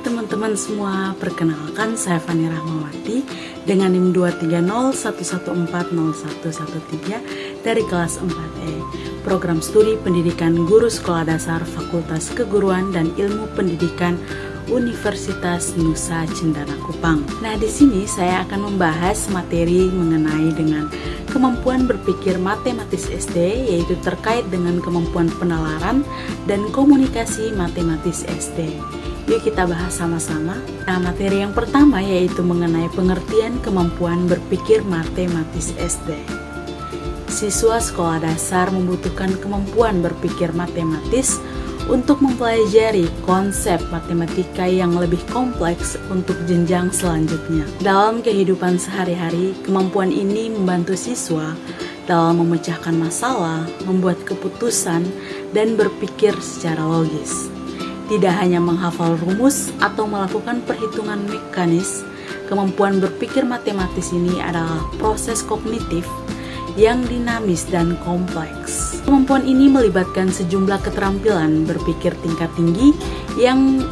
teman-teman semua, perkenalkan saya Fani Rahmawati dengan NIM 23011140113 dari kelas 4E, Program Studi Pendidikan Guru Sekolah Dasar Fakultas Keguruan dan Ilmu Pendidikan Universitas Nusa Cendana Kupang. Nah, di sini saya akan membahas materi mengenai dengan kemampuan berpikir matematis SD, yaitu terkait dengan kemampuan penalaran dan komunikasi matematis SD. Yuk kita bahas sama-sama. Nah, materi yang pertama yaitu mengenai pengertian kemampuan berpikir matematis SD. Siswa sekolah dasar membutuhkan kemampuan berpikir matematis untuk mempelajari konsep matematika yang lebih kompleks untuk jenjang selanjutnya. Dalam kehidupan sehari-hari, kemampuan ini membantu siswa dalam memecahkan masalah, membuat keputusan, dan berpikir secara logis. Tidak hanya menghafal rumus atau melakukan perhitungan mekanis, kemampuan berpikir matematis ini adalah proses kognitif yang dinamis dan kompleks. Kemampuan ini melibatkan sejumlah keterampilan berpikir tingkat tinggi yang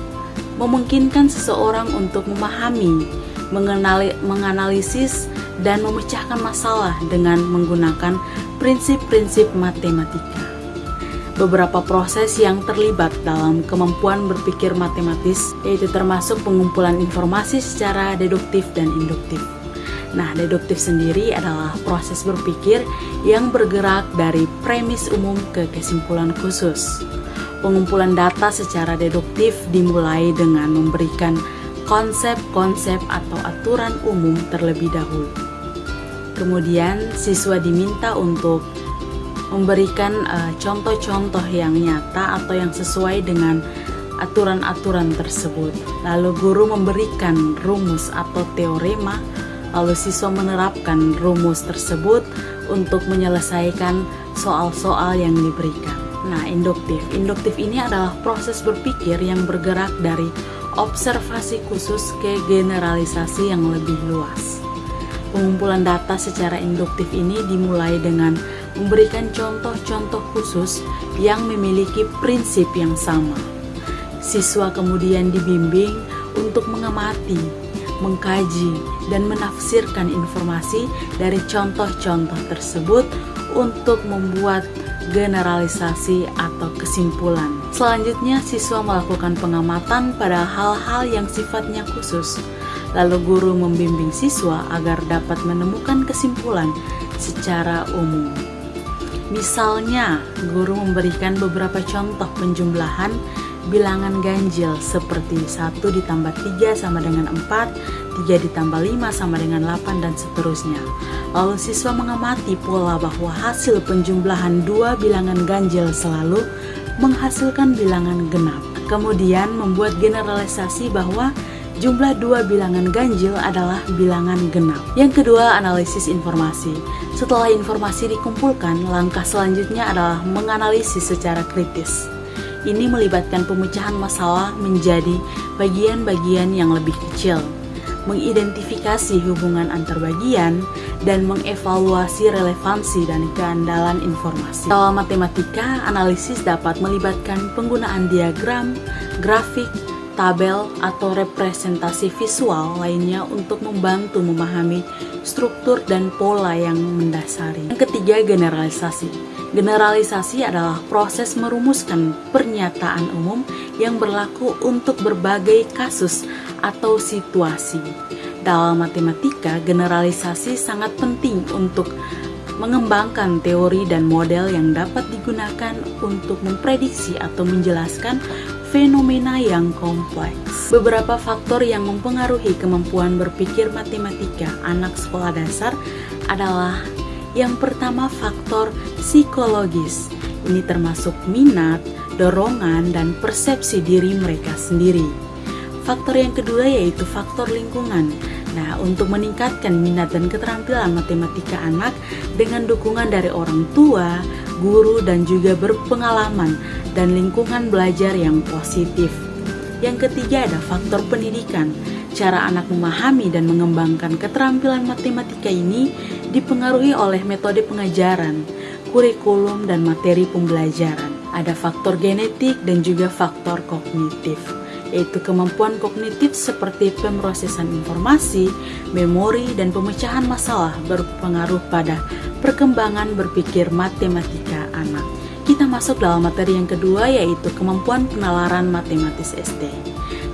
memungkinkan seseorang untuk memahami, menganalisis, dan memecahkan masalah dengan menggunakan prinsip-prinsip matematika. Beberapa proses yang terlibat dalam kemampuan berpikir matematis yaitu termasuk pengumpulan informasi secara deduktif dan induktif. Nah, deduktif sendiri adalah proses berpikir yang bergerak dari premis umum ke kesimpulan khusus. Pengumpulan data secara deduktif dimulai dengan memberikan konsep-konsep atau aturan umum terlebih dahulu. Kemudian, siswa diminta untuk memberikan contoh-contoh yang nyata atau yang sesuai dengan aturan-aturan tersebut. Lalu guru memberikan rumus atau teorema, lalu siswa menerapkan rumus tersebut untuk menyelesaikan soal-soal yang diberikan. Nah, induktif. Induktif ini adalah proses berpikir yang bergerak dari observasi khusus ke generalisasi yang lebih luas. Pengumpulan data secara induktif ini dimulai dengan memberikan contoh-contoh khusus yang memiliki prinsip yang sama. Siswa kemudian dibimbing untuk mengamati, mengkaji, dan menafsirkan informasi dari contoh-contoh tersebut untuk membuat generalisasi atau kesimpulan. Selanjutnya, siswa melakukan pengamatan pada hal-hal yang sifatnya khusus. Lalu guru membimbing siswa agar dapat menemukan kesimpulan secara umum. Misalnya, guru memberikan beberapa contoh penjumlahan bilangan ganjil seperti 1 ditambah 3 sama dengan 4, 3 ditambah 5 sama dengan 8, dan seterusnya. Lalu siswa mengamati pola bahwa hasil penjumlahan dua bilangan ganjil selalu menghasilkan bilangan genap. Kemudian membuat generalisasi bahwa jumlah dua bilangan ganjil adalah bilangan genap. Yang kedua, analisis informasi. Setelah informasi dikumpulkan, langkah selanjutnya adalah menganalisis secara kritis. Ini melibatkan pemecahan masalah menjadi bagian-bagian yang lebih kecil, mengidentifikasi hubungan antar bagian, dan mengevaluasi relevansi dan keandalan informasi. Dalam matematika, analisis dapat melibatkan penggunaan diagram, grafik, tabel, atau representasi visual lainnya untuk membantu memahami struktur dan pola yang mendasari. Yang ketiga, generalisasi. Generalisasi adalah proses merumuskan pernyataan umum yang berlaku untuk berbagai kasus atau situasi. Dalam matematika, generalisasi sangat penting untuk mengembangkan teori dan model yang dapat digunakan untuk memprediksi atau menjelaskan fenomena yang kompleks. Beberapa faktor yang mempengaruhi kemampuan berpikir matematika anak sekolah dasar adalah yang pertama, faktor psikologis. Ini termasuk minat, dorongan, dan persepsi diri mereka sendiri. Faktor yang kedua yaitu faktor lingkungan. Nah, untuk meningkatkan minat dan keterampilan matematika anak dengan dukungan dari orang tua, guru, dan juga berpengalaman dan lingkungan belajar yang positif. Yang ketiga ada faktor pendidikan. Cara anak memahami dan mengembangkan keterampilan matematika ini dipengaruhi oleh metode pengajaran, kurikulum, dan materi pembelajaran. Ada faktor genetik dan juga faktor kognitif. yaitu kemampuan kognitif seperti pemrosesan informasi, memori, dan pemecahan masalah berpengaruh pada perkembangan berpikir matematika anak. Kita masuk dalam materi yang kedua, yaitu kemampuan penalaran matematis SD.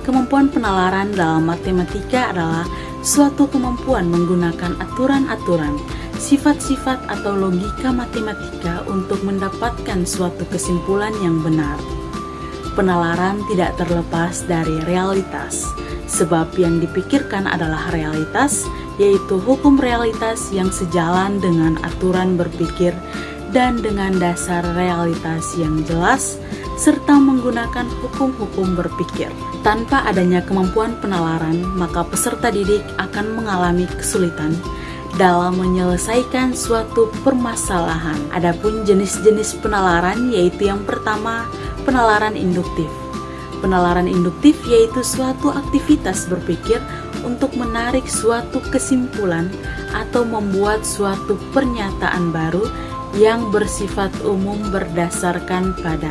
Kemampuan penalaran dalam matematika adalah suatu kemampuan menggunakan aturan-aturan, sifat-sifat atau logika matematika untuk mendapatkan suatu kesimpulan yang benar. Penalaran tidak terlepas dari realitas, sebab yang dipikirkan adalah realitas, yaitu hukum realitas yang sejalan dengan aturan berpikir dan dengan dasar realitas yang jelas, serta menggunakan hukum-hukum berpikir. Tanpa adanya kemampuan penalaran, maka peserta didik akan mengalami kesulitan dalam menyelesaikan suatu permasalahan. Adapun jenis-jenis penalaran yaitu yang pertama, penalaran induktif. Penalaran induktif yaitu suatu aktivitas berpikir untuk menarik suatu kesimpulan atau membuat suatu pernyataan baru yang bersifat umum berdasarkan pada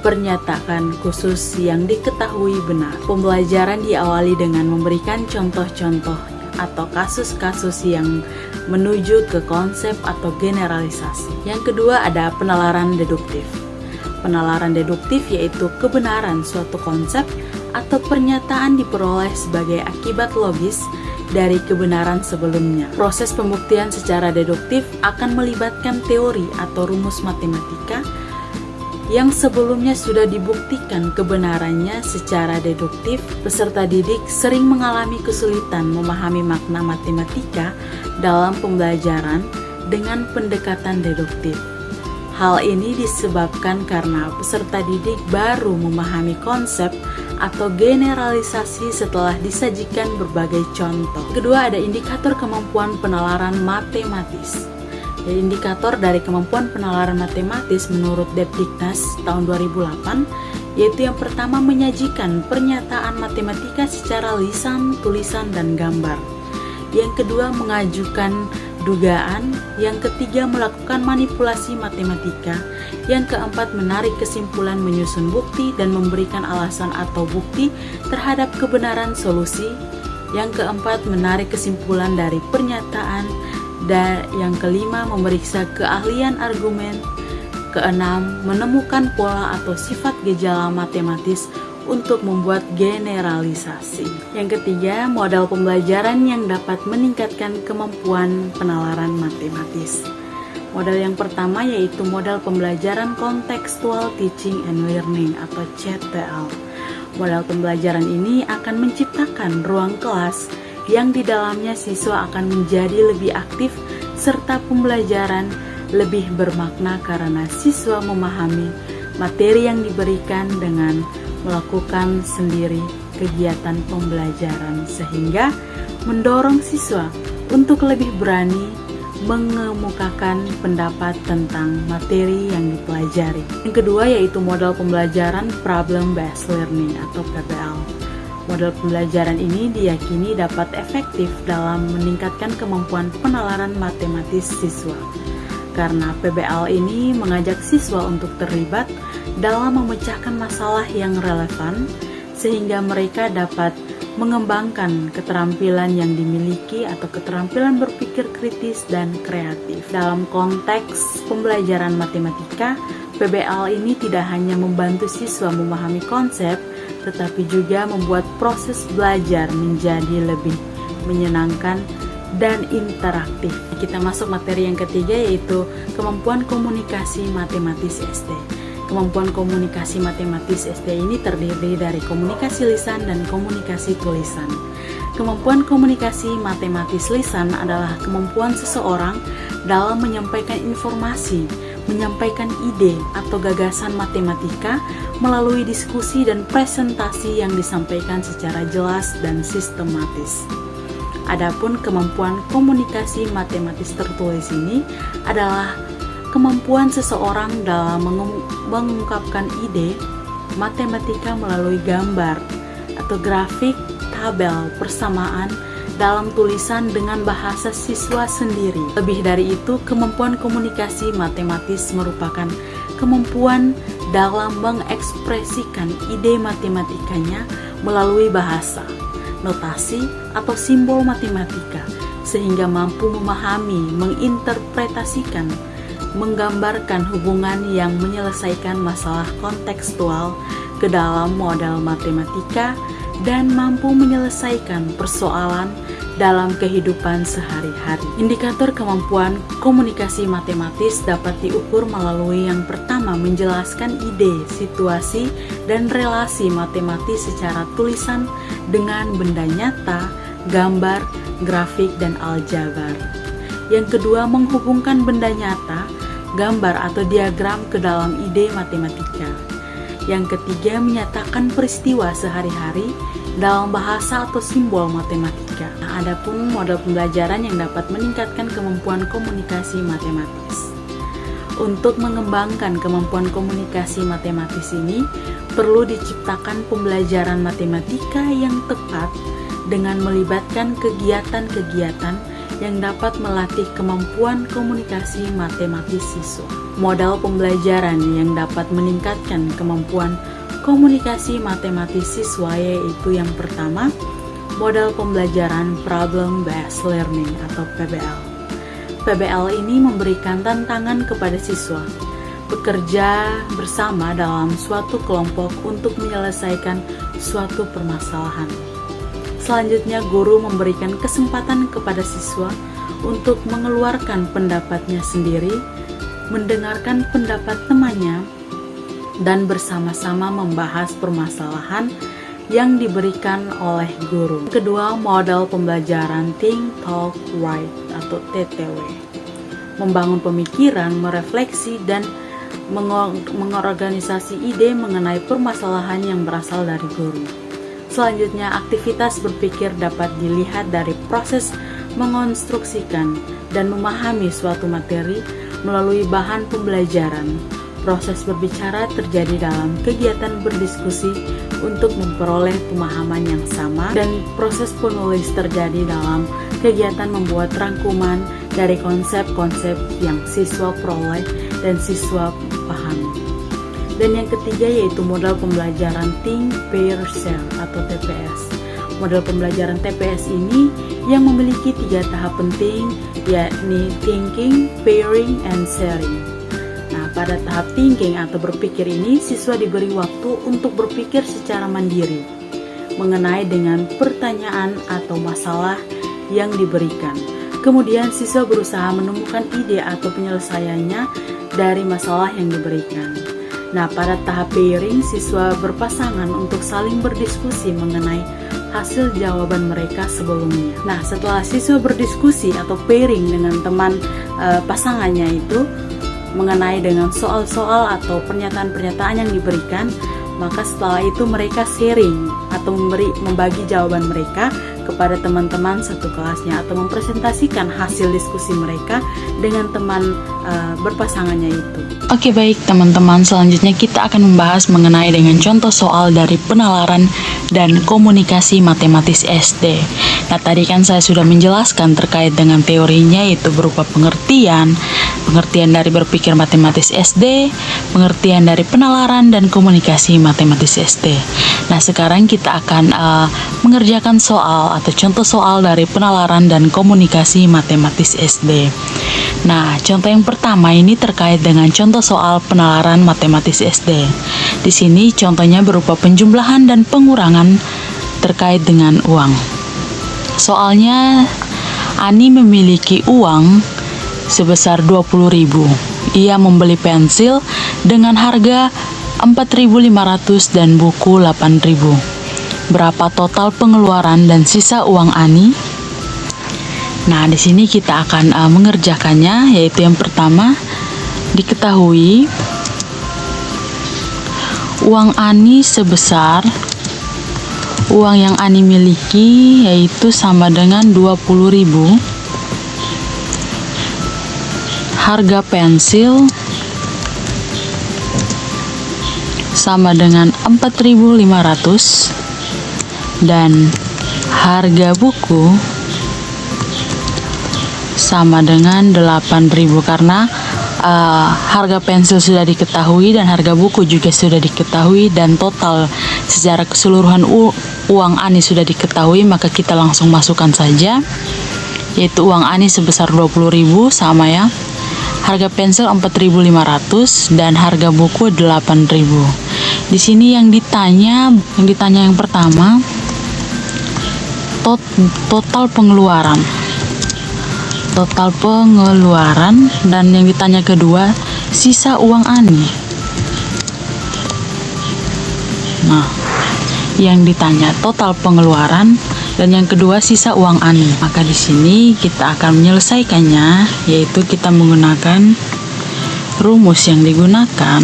pernyataan khusus yang diketahui benar. Pembelajaran diawali dengan memberikan contoh-contoh atau kasus-kasus yang menuju ke konsep atau generalisasi. Yang kedua ada penalaran deduktif. Penalaran deduktif yaitu kebenaran suatu konsep atau pernyataan diperoleh sebagai akibat logis dari kebenaran sebelumnya. Proses pembuktian secara deduktif akan melibatkan teori atau rumus matematika yang sebelumnya sudah dibuktikan kebenarannya secara deduktif. Peserta didik sering mengalami kesulitan memahami makna matematika dalam pembelajaran dengan pendekatan deduktif. Hal ini disebabkan karena peserta didik baru memahami konsep atau generalisasi setelah disajikan berbagai contoh. Kedua, ada indikator kemampuan penalaran matematis. Indikator dari kemampuan penalaran matematis menurut Depdiknas tahun 2008 yaitu yang pertama menyajikan pernyataan matematika secara lisan, tulisan, dan gambar. Yang kedua mengajukan dugaan, yang ketiga melakukan manipulasi matematika, yang keempat menarik kesimpulan menyusun bukti dan memberikan alasan atau bukti terhadap kebenaran solusi, yang keempat menarik kesimpulan dari pernyataan, dan yang kelima memeriksa keahlian argumen, keenam menemukan pola atau sifat gejala matematis untuk membuat generalisasi. Yang ketiga, modal pembelajaran yang dapat meningkatkan kemampuan penalaran matematis. Modal yang pertama yaitu modal pembelajaran Contextual Teaching and Learning atau CTL. Modal pembelajaran ini akan menciptakan ruang kelas yang di dalamnya siswa akan menjadi lebih aktif serta pembelajaran lebih bermakna karena siswa memahami materi yang diberikan dengan melakukan sendiri kegiatan pembelajaran sehingga mendorong siswa untuk lebih berani mengemukakan pendapat tentang materi yang dipelajari. Yang kedua yaitu modal pembelajaran Problem Based Learning atau PBL. Model pembelajaran ini diyakini dapat efektif dalam meningkatkan kemampuan penalaran matematis siswa. Karena PBL ini mengajak siswa untuk terlibat dalam memecahkan masalah yang relevan sehingga mereka dapat mengembangkan keterampilan yang dimiliki atau keterampilan berpikir kritis dan kreatif. Dalam konteks pembelajaran matematika, PBL ini tidak hanya membantu siswa memahami konsep, tetapi juga membuat proses belajar menjadi lebih menyenangkan dan interaktif. Kita masuk materi yang ketiga yaitu kemampuan komunikasi matematis SD. Kemampuan komunikasi matematis SD ini terdiri dari komunikasi lisan dan komunikasi tulisan. Kemampuan komunikasi matematis lisan adalah kemampuan seseorang dalam menyampaikan informasi, menyampaikan ide atau gagasan matematika melalui diskusi dan presentasi yang disampaikan secara jelas dan sistematis. Adapun kemampuan komunikasi matematis tertulis ini adalah kemampuan seseorang dalam mengungkapkan ide matematika melalui gambar atau grafik, tabel, persamaan dalam tulisan dengan bahasa siswa sendiri. Lebih dari itu, kemampuan komunikasi matematis merupakan kemampuan dalam mengekspresikan ide matematikanya melalui bahasa, notasi, atau simbol matematika sehingga mampu memahami, menginterpretasikan, menggambarkan hubungan yang menyelesaikan masalah kontekstual ke dalam model matematika dan mampu menyelesaikan persoalan dalam kehidupan sehari-hari. Indikator kemampuan komunikasi matematis dapat diukur melalui yang pertama, menjelaskan ide, situasi, dan relasi matematis secara tulisan dengan benda nyata, gambar, grafik, dan aljabar. Yang kedua, menghubungkan benda nyata, gambar atau diagram ke dalam ide matematika. Yang ketiga, menyatakan peristiwa sehari-hari dalam bahasa atau simbol matematika. Nah, adapun model pembelajaran yang dapat meningkatkan kemampuan komunikasi matematis. Untuk mengembangkan kemampuan komunikasi matematis ini, perlu diciptakan pembelajaran matematika yang tepat dengan melibatkan kegiatan-kegiatan yang dapat melatih kemampuan komunikasi matematis siswa. Model pembelajaran yang dapat meningkatkan kemampuan komunikasi matematis siswa yaitu yang pertama, model pembelajaran Problem Based Learning atau PBL. PBL ini memberikan tantangan kepada siswa bekerja bersama dalam suatu kelompok untuk menyelesaikan suatu permasalahan. Selanjutnya, guru memberikan kesempatan kepada siswa untuk mengeluarkan pendapatnya sendiri, mendengarkan pendapat temannya, dan bersama-sama membahas permasalahan yang diberikan oleh guru. Kedua, model pembelajaran Think, Talk, Write atau TTW. Membangun pemikiran, merefleksi, dan mengorganisasi ide mengenai permasalahan yang berasal dari guru. Selanjutnya, aktivitas berpikir dapat dilihat dari proses mengonstruksikan dan memahami suatu materi melalui bahan pembelajaran. Proses berbicara terjadi dalam kegiatan berdiskusi untuk memperoleh pemahaman yang sama, dan proses penulis terjadi dalam kegiatan membuat rangkuman dari konsep-konsep yang siswa peroleh dan siswa pahami. Dan yang ketiga yaitu model pembelajaran Think, Pair, Share atau TPS. Model pembelajaran TPS ini yang memiliki 3 tahap penting, yakni Thinking, Pairing, and Sharing. Nah, pada tahap thinking atau berpikir ini, siswa diberi waktu untuk berpikir secara mandiri mengenai dengan pertanyaan atau masalah yang diberikan. Kemudian siswa berusaha menemukan ide atau penyelesaiannya dari masalah yang diberikan. Nah, pada tahap pairing, siswa berpasangan untuk saling berdiskusi mengenai hasil jawaban mereka sebelumnya. Nah, setelah siswa berdiskusi atau pairing dengan teman pasangannya itu mengenai dengan soal-soal atau pernyataan-pernyataan yang diberikan, maka setelah itu mereka sharing atau membagi jawaban mereka kepada teman-teman satu kelasnya atau mempresentasikan hasil diskusi mereka dengan teman berpasangannya itu. Oke, baik teman-teman, selanjutnya kita akan membahas mengenai dengan contoh soal dari penalaran dan komunikasi matematis SD. Nah, tadi kan saya sudah menjelaskan terkait dengan teorinya, yaitu berupa pengertian dari berpikir matematis SD, pengertian dari penalaran dan komunikasi matematis SD. Nah, sekarang kita akan mengerjakan soal atau contoh soal dari penalaran dan komunikasi matematis SD. Nah, contoh yang pertama ini terkait dengan contoh soal penalaran matematis SD. Di sini contohnya berupa penjumlahan dan pengurangan terkait dengan uang. Soalnya, Ani memiliki uang sebesar 20.000. Ia membeli pensil dengan harga 4.500 dan buku 8.000. Berapa total pengeluaran dan sisa uang Ani? Nah, di sini kita akan mengerjakannya, yaitu yang pertama, diketahui uang Ani sebesar uang yang Ani miliki yaitu sama dengan 20.000. Harga pensil sama dengan 4.500 dan harga buku sama dengan 8.000, karena harga pensil sudah diketahui dan harga buku juga sudah diketahui, dan total secara keseluruhan uang Ani sudah diketahui, maka kita langsung masukkan saja, yaitu uang Ani sebesar 20.000 sama ya. Harga pensil 4.500 dan harga buku 8.000. Di sini yang ditanya yang pertama total pengeluaran. Total pengeluaran, dan yang ditanya kedua sisa uang Ani. Nah, yang ditanya total pengeluaran dan yang kedua sisa uang Ani. Maka di sini kita akan menyelesaikannya, yaitu kita menggunakan rumus yang digunakan.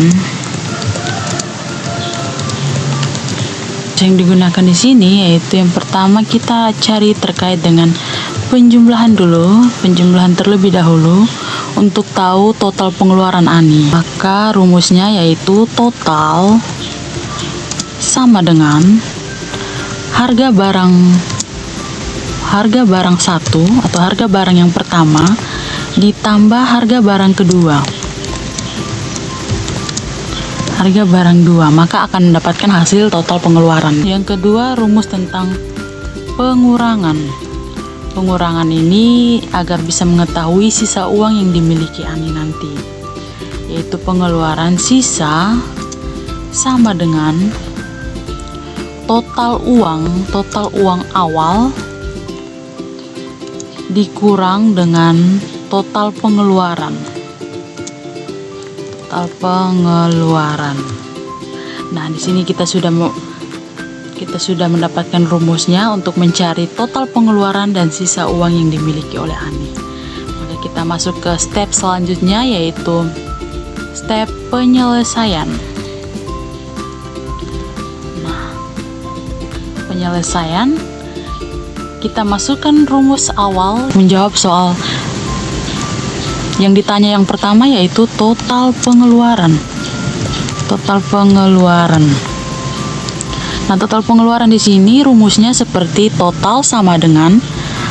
Yang digunakan di sini yaitu yang pertama kita cari terkait dengan penjumlahan dulu, penjumlahan terlebih dahulu untuk tahu total pengeluaran Ani. Maka rumusnya yaitu total sama dengan harga barang satu atau harga barang yang pertama ditambah harga barang kedua. Harga barang dua, maka akan mendapatkan hasil total pengeluaran. Yang kedua, rumus tentang pengurangan. Pengurangan ini agar bisa mengetahui sisa uang yang dimiliki Ani nanti, yaitu pengeluaran sisa sama dengan total uang awal dikurang dengan total pengeluaran. Nah, di sini kita sudah mendapatkan rumusnya untuk mencari total pengeluaran dan sisa uang yang dimiliki oleh Ani. Maka kita masuk ke step selanjutnya, yaitu step penyelesaian. Nah, penyelesaian kita masukkan rumus awal menjawab soal yang ditanya yang pertama, yaitu total pengeluaran. Nah, total pengeluaran di sini rumusnya seperti total sama dengan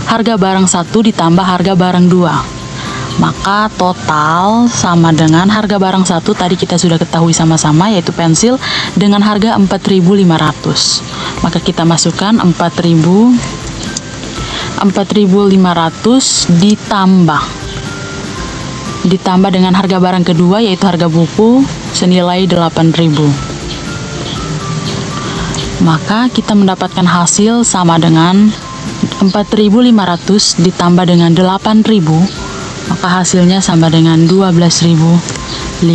harga barang 1 ditambah harga barang 2. Maka total sama dengan harga barang 1 tadi kita sudah ketahui sama-sama, yaitu pensil dengan harga 4.500. Maka kita masukkan 4.500 ditambah dengan harga barang kedua, yaitu harga buku senilai 8.000. Maka kita mendapatkan hasil sama dengan 4.500 ditambah dengan 8.000, maka hasilnya sama dengan 12.500.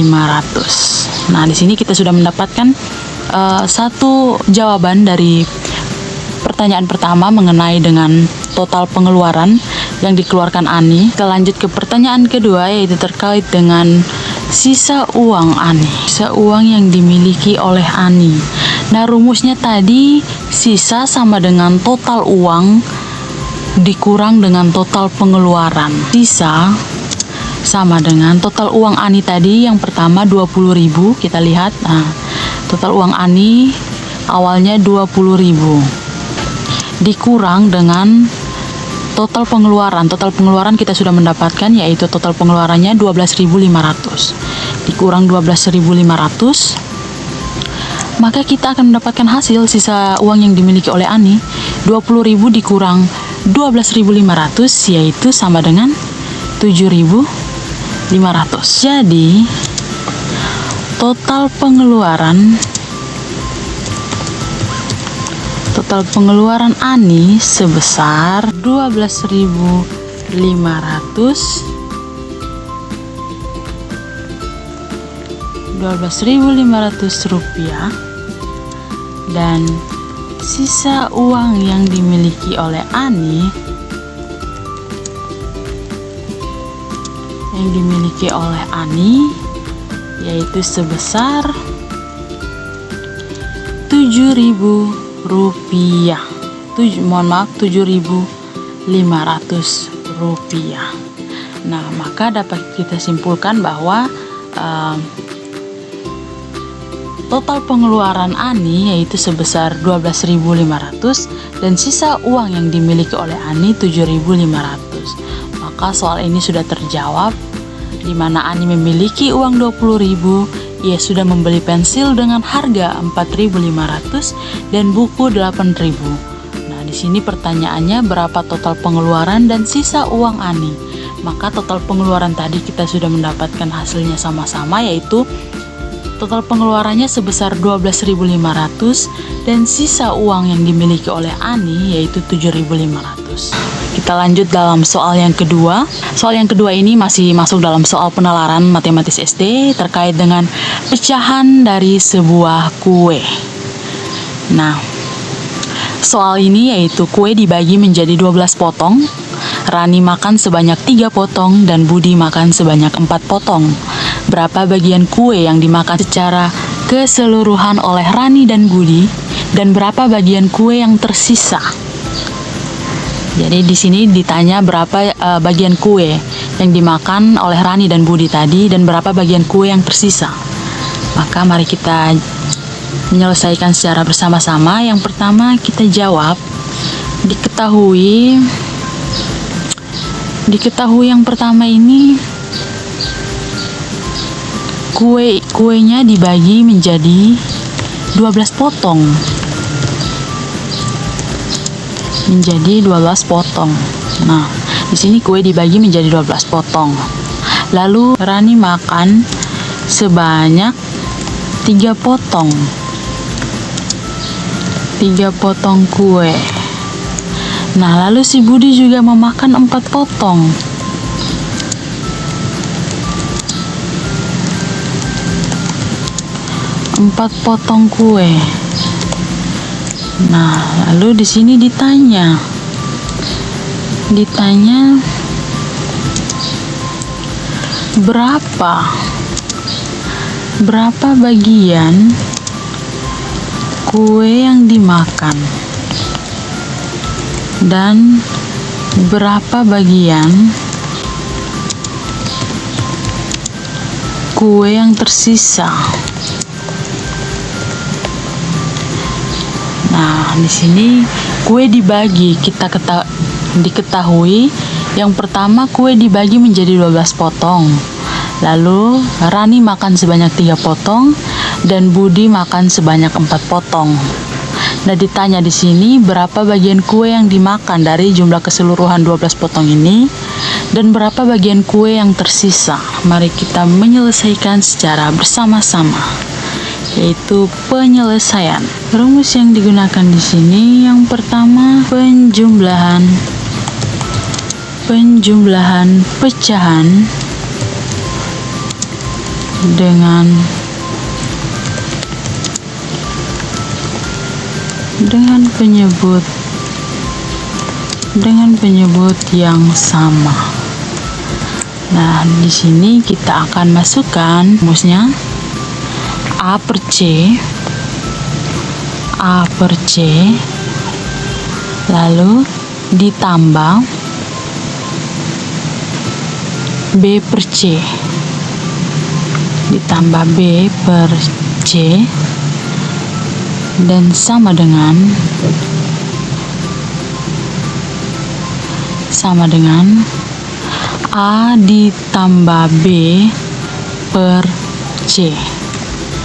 Nah, di sini kita sudah mendapatkan satu jawaban dari pertanyaan pertama mengenai dengan total pengeluaran yang dikeluarkan Ani. Kita lanjut ke pertanyaan kedua, yaitu terkait dengan sisa uang Ani, sisa uang yang dimiliki oleh Ani. Nah, rumusnya tadi sisa sama dengan total uang dikurang dengan total pengeluaran. Sisa sama dengan total uang Ani tadi yang pertama 20.000, kita lihat. Nah, total uang Ani awalnya 20.000 dikurang dengan total pengeluaran. Total pengeluaran kita sudah mendapatkan, yaitu total pengeluarannya 12.500 dikurang 12.500, maka kita akan mendapatkan hasil sisa uang yang dimiliki oleh Ani 20.000 dikurang 12.500, yaitu sama dengan 7.500. Jadi total pengeluaran Ani sebesar 12.500 rupiah, dan sisa uang yang dimiliki oleh Ani yaitu sebesar 7.000 rupiah. 7.500 rupiah. Nah, maka dapat kita simpulkan bahwa total pengeluaran Ani yaitu sebesar 12.500 dan sisa uang yang dimiliki oleh Ani 7.500. Maka soal ini sudah terjawab, di mana Ani memiliki uang 20.000 ia sudah membeli pensil dengan harga 4.500 dan buku 8.000. Nah, di sini pertanyaannya berapa total pengeluaran dan sisa uang Ani? Maka total pengeluaran tadi kita sudah mendapatkan hasilnya sama-sama, yaitu total pengeluarannya sebesar 12.500 dan sisa uang yang dimiliki oleh Ani yaitu 7.500. Kita lanjut dalam soal yang kedua. Soal yang kedua ini masih masuk dalam soal penalaran matematis SD terkait dengan pecahan dari sebuah kue. Nah, soal ini yaitu kue dibagi menjadi 12 potong. Rani makan sebanyak 3 potong dan Budi makan sebanyak 4 potong. Berapa bagian kue yang dimakan secara keseluruhan oleh Rani dan Budi, dan berapa bagian kue yang tersisa? Jadi di sini ditanya berapa bagian kue yang dimakan oleh Rani dan Budi tadi, dan berapa bagian kue yang tersisa. Maka mari kita menyelesaikan secara bersama-sama. Yang pertama kita jawab, diketahui yang pertama ini kuenya dibagi menjadi 12 potong. Nah, di sini kue dibagi menjadi 12 potong. Lalu Rani makan sebanyak 3 potong. 3 potong kue. Nah, lalu si Budi juga memakan 4 potong. 4 potong kue. Nah, lalu di sini ditanya berapa bagian kue yang dimakan dan berapa bagian kue yang tersisa. Nah, di sini kue dibagi, diketahui yang pertama kue dibagi menjadi 12 potong. Lalu Rani makan sebanyak 3 potong dan Budi makan sebanyak 4 potong. Nah, ditanya di sini berapa bagian kue yang dimakan dari jumlah keseluruhan 12 potong ini dan berapa bagian kue yang tersisa. Mari kita menyelesaikan secara bersama-sama, yaitu penyelesaian. Rumus yang digunakan di sini yang pertama penjumlahan pecahan dengan penyebut yang sama. Nah, di sini kita akan masukkan rumusnya A per C lalu ditambah B per C dan sama dengan A ditambah B per C.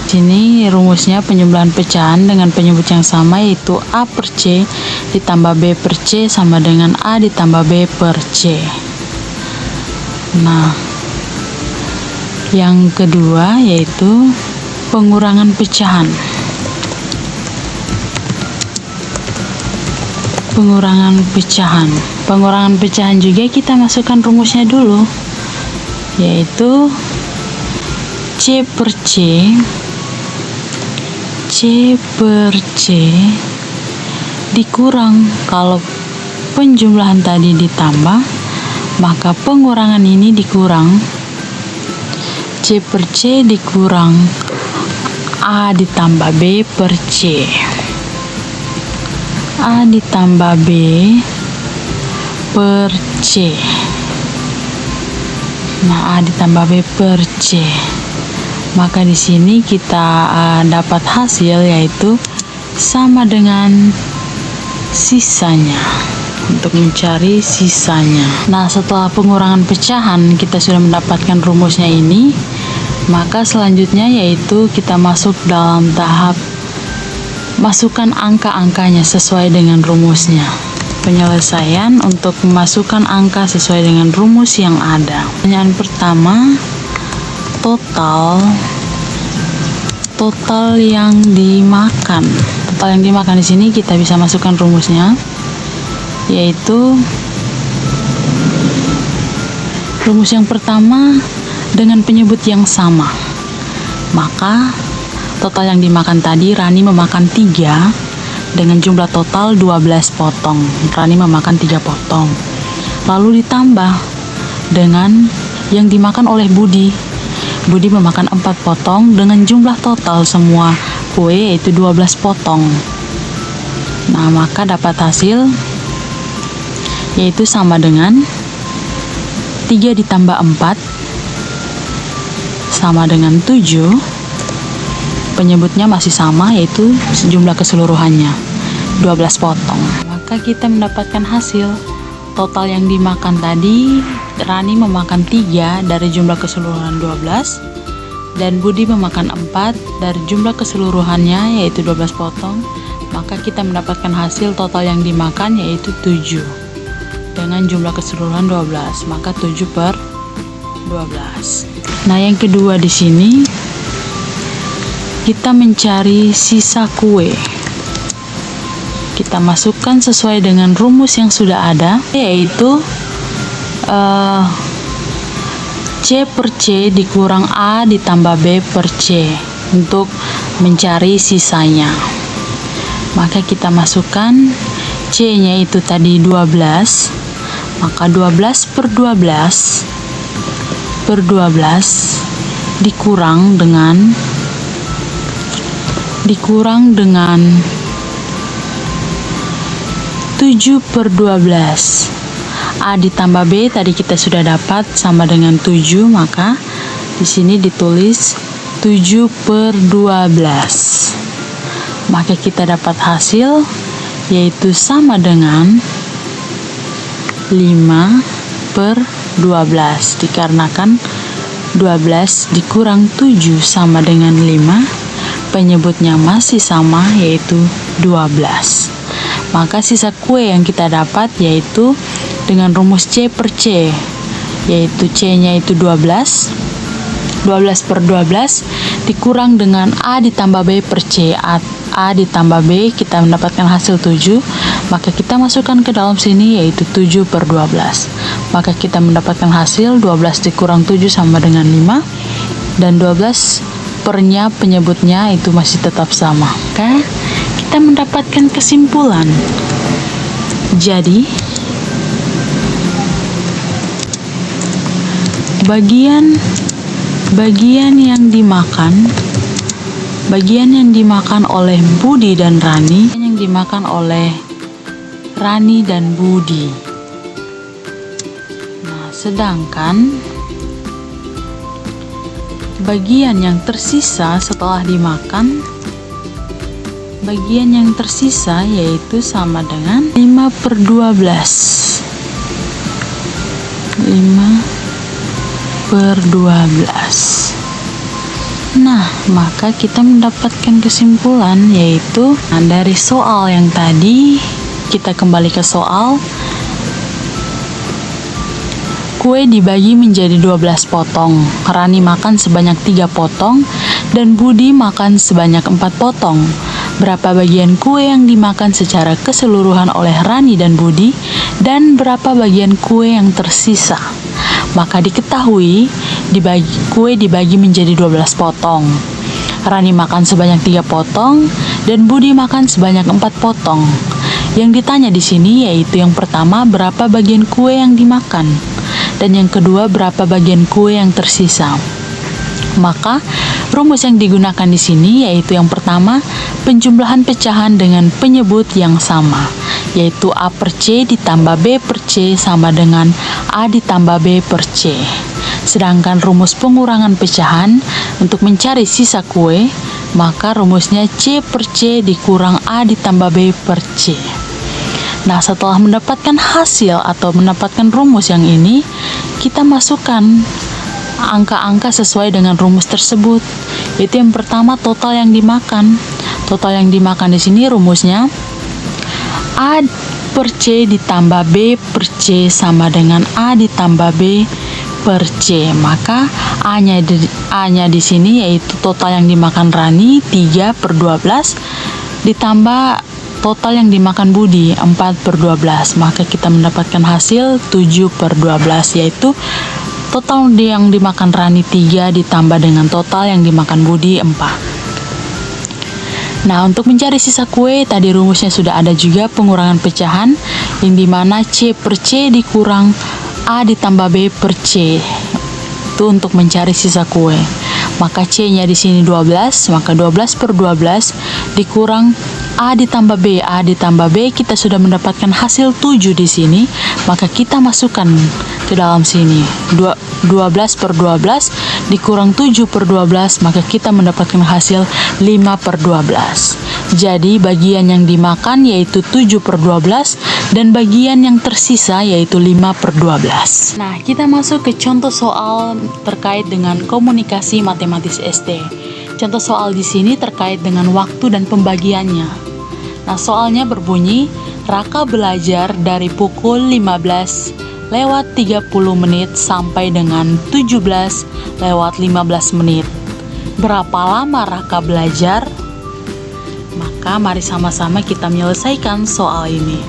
Sini rumusnya penjumlahan pecahan dengan penyebut yang sama, yaitu A per C ditambah B per C sama dengan A ditambah B per C. Nah, yang kedua yaitu pengurangan pecahan. Pengurangan pecahan juga kita masukkan rumusnya dulu, yaitu C per C dikurang, kalau penjumlahan tadi ditambah maka pengurangan ini dikurang. C per C dikurang A ditambah B per C. A ditambah B per C. Nah, A ditambah B per C. Maka di sini kita dapat hasil yaitu sama dengan sisanya. Untuk mencari sisanya. Nah, setelah pengurangan pecahan kita sudah mendapatkan rumusnya ini. Maka selanjutnya yaitu kita masuk dalam tahap masukkan angka-angkanya sesuai dengan rumusnya. Penyelesaian untuk memasukkan angka sesuai dengan rumus yang ada. Pertanyaan pertama, total yang dimakan. Total yang dimakan di sini kita bisa masukkan rumusnya, yaitu rumus yang pertama dengan penyebut yang sama. Maka total yang dimakan tadi, Rani memakan 3 dengan jumlah total 12 potong. Rani memakan 3 potong. Lalu ditambah dengan yang dimakan oleh Budi. Budi memakan 4 potong dengan jumlah total semua kue yaitu 12 potong. Nah, maka dapat hasil yaitu sama dengan 3 ditambah 4 sama dengan 7. Penyebutnya masih sama, yaitu jumlah keseluruhannya 12 potong. Maka kita mendapatkan hasil total yang dimakan tadi, Rani memakan 3 dari jumlah keseluruhan 12 dan Budi memakan 4 dari jumlah keseluruhannya yaitu 12 potong. Maka kita mendapatkan hasil total yang dimakan yaitu 7 dengan jumlah keseluruhan 12. Maka 7 per 12. Nah, yang kedua di sini kita mencari sisa kue. Kita masukkan sesuai dengan rumus yang sudah ada, yaitu C per C dikurang A ditambah B per C untuk mencari sisanya. Maka kita masukkan C nya itu tadi 12, maka 12 per 12 dikurang dengan 7 per 12. A ditambah B tadi kita sudah dapat sama dengan 7, maka di sini ditulis 7 per 12. Maka kita dapat hasil yaitu sama dengan 5 per 12, dikarenakan 12 dikurang 7 sama dengan 5. Penyebutnya masih sama yaitu 12. Maka sisa kue yang kita dapat yaitu dengan rumus C per C, yaitu C nya itu 12 per 12 dikurang dengan A ditambah B per C. A ditambah B kita mendapatkan hasil 7, maka kita masukkan ke dalam sini yaitu 7 per 12. Maka kita mendapatkan hasil 12 dikurang 7 sama dengan 5, dan 12 pernya penyebutnya itu masih tetap sama. Maka kita mendapatkan kesimpulan. Jadi bagian yang dimakan oleh Budi dan Rani, yang dimakan oleh Rani dan Budi. Nah, sedangkan bagian yang tersisa setelah dimakan, bagian yang tersisa yaitu sama dengan 5 per 12. 5 per 12. Nah, maka kita mendapatkan kesimpulan yaitu dari soal yang tadi, kita kembali ke soal. Kue dibagi menjadi 12 potong. Rani makan sebanyak 3 potong dan Budi makan sebanyak 4 potong. Berapa bagian kue yang dimakan secara keseluruhan oleh Rani dan Budi, dan berapa bagian kue yang tersisa? Maka diketahui kue dibagi menjadi 12 potong. Rani makan sebanyak 3 potong dan Budi makan sebanyak 4 potong. Yang ditanya di sini yaitu yang pertama, berapa bagian kue yang dimakan, dan yang kedua, berapa bagian kue yang tersisa. Maka rumus yang digunakan di sini yaitu yang pertama, penjumlahan pecahan dengan penyebut yang sama, yaitu A per C ditambah B per C sama dengan A ditambah B per C. Sedangkan rumus pengurangan pecahan untuk mencari sisa kue, maka rumusnya C per C dikurang A ditambah B per C. Nah, setelah mendapatkan hasil atau mendapatkan rumus yang ini, kita masukkan angka-angka sesuai dengan rumus tersebut. Itu yang pertama, total yang dimakan. Total yang dimakan di sini rumusnya A per C ditambah B per C sama dengan A ditambah B per C. Maka A-nya di sini yaitu total yang dimakan Rani 3 per 12 ditambah total yang dimakan Budi 4 per 12. Maka kita mendapatkan hasil 7 per 12, yaitu total yang dimakan Rani 3 ditambah dengan total yang dimakan Budi 4. Nah, untuk mencari sisa kue, tadi rumusnya sudah ada juga, pengurangan pecahan, yang dimana C per C dikurang A ditambah B per C. Itu untuk mencari sisa kue. Maka C-nya di sini 12, maka 12 per 12 dikurang A ditambah B. A ditambah B, kita sudah mendapatkan hasil 7 di sini, maka kita masukkan ke dalam sini. 12 per 12 dikurang 7 per 12, maka kita mendapatkan hasil 5 per 12. Jadi bagian yang dimakan yaitu 7 per 12 dan bagian yang tersisa yaitu 5 per 12. Nah, kita masuk ke contoh soal terkait dengan komunikasi matematis SD. Contoh soal di sini terkait dengan waktu dan pembagiannya. Nah, soalnya berbunyi, Raka belajar dari pukul 15 lewat 30 menit sampai dengan 17 lewat 15 menit. Berapa lama Raka belajar? Maka mari sama-sama kita menyelesaikan soal ini.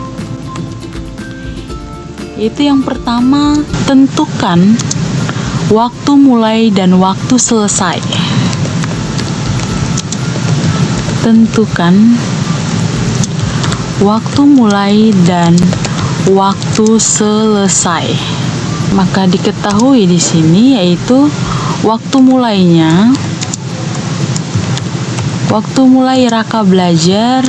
Itu yang pertama, tentukan waktu mulai dan waktu selesai. Tentukan waktu mulai dan waktu selesai. Maka diketahui di sini yaitu waktu mulainya, waktu mulai Raka belajar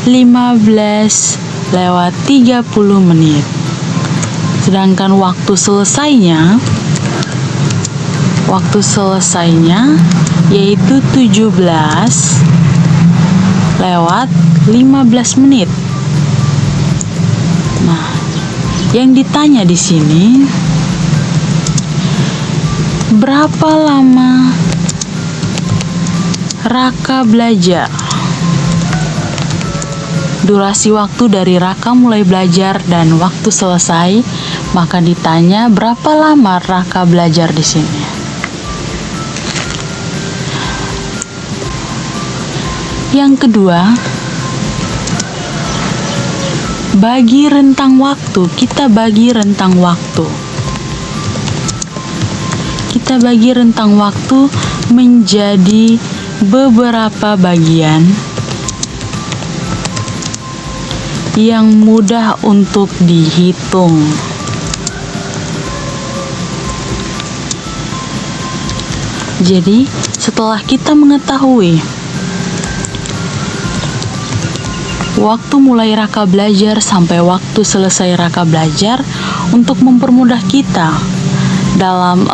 15 lewat 30 menit. Sedangkan waktu selesainya yaitu 17 lewat 15 menit. Nah, yang ditanya di sini, berapa lama Raka belajar? Durasi waktu dari Raka mulai belajar dan waktu selesai, maka ditanya berapa lama Raka belajar di sini. Yang kedua, bagi rentang waktu. Kita bagi rentang waktu menjadi beberapa bagian yang mudah untuk dihitung. Jadi, setelah kita mengetahui waktu mulai Raka belajar sampai waktu selesai Raka belajar, untuk mempermudah kita dalam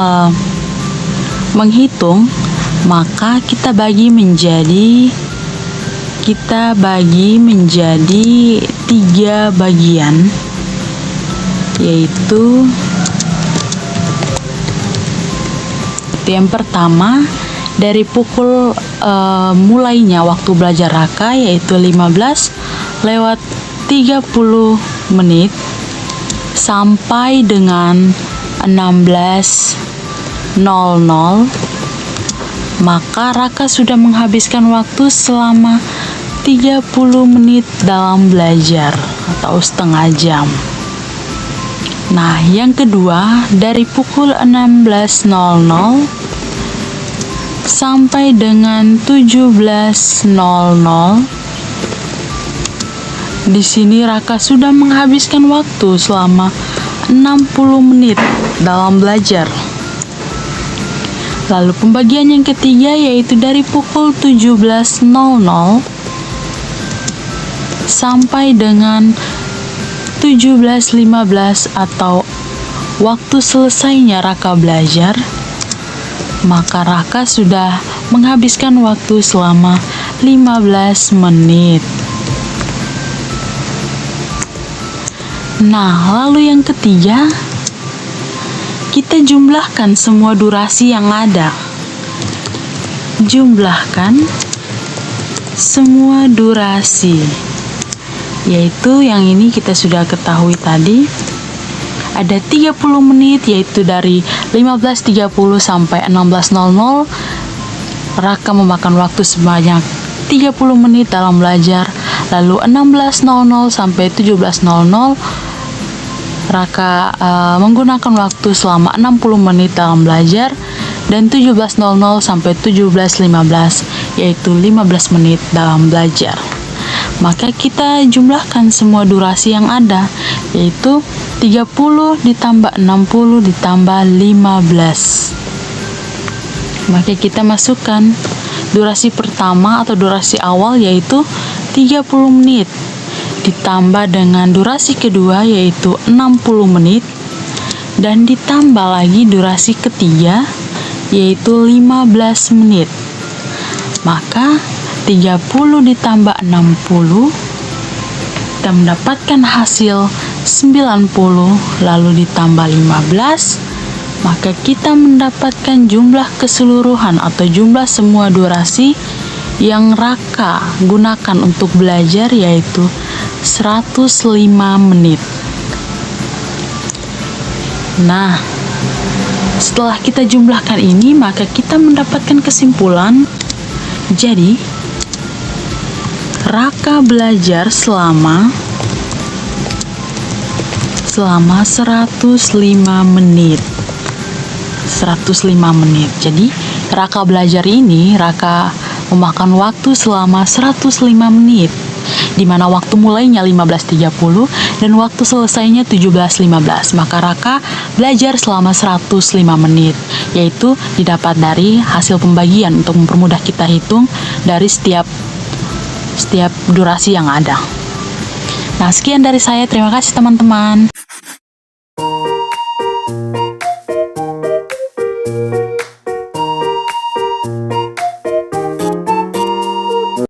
menghitung, maka kita bagi menjadi 3 bagian, yaitu yang pertama, dari pukul mulainya waktu belajar Raka yaitu 15 lewat 30 menit sampai dengan 16.00, maka Raka sudah menghabiskan waktu selama 30 menit dalam belajar atau setengah jam. Nah, yang kedua, dari pukul 16.00 sampai dengan 17.00, di sini Raka sudah menghabiskan waktu selama 60 menit dalam belajar. Lalu pembagian yang ketiga yaitu dari pukul 17.00 sampai dengan 17.15 atau waktu selesainya Raka belajar, maka Raka sudah menghabiskan waktu selama 15 menit. Nah, lalu yang ketiga, kita jumlahkan semua durasi yang ada. Jumlahkan semua durasi, yaitu yang ini kita sudah ketahui tadi. Ada 30 menit, yaitu dari 15.30 sampai 16.00. Raka memakan waktu sebanyak 30 menit dalam belajar. Lalu 16.00 sampai 17.00 Raka menggunakan waktu selama 60 menit dalam belajar. Dan 17.00 sampai 17.15 yaitu 15 menit dalam belajar. Maka kita jumlahkan semua durasi yang ada, yaitu 30 ditambah 60 ditambah 15. Maka kita masukkan durasi pertama atau durasi awal yaitu 30 menit ditambah dengan durasi kedua yaitu 60 menit dan ditambah lagi durasi ketiga yaitu 15 menit. Maka 30 ditambah 60 kita mendapatkan hasil 90, lalu ditambah 15, maka kita mendapatkan jumlah keseluruhan atau jumlah semua durasi yang Raka gunakan untuk belajar yaitu 105 menit. Nah, setelah kita jumlahkan ini, maka kita mendapatkan kesimpulan. Jadi, Raka belajar selama 105 menit. 105 menit. Jadi, Raka belajar ini, Raka memakan waktu selama 105 menit. Di mana waktu mulainya 15.30 dan waktu selesainya 17.15. Maka Raka belajar selama 105 menit, yaitu didapat dari hasil pembagian untuk mempermudah kita hitung dari setiap durasi yang ada. Nah, sekian dari saya. Terima kasih teman-teman.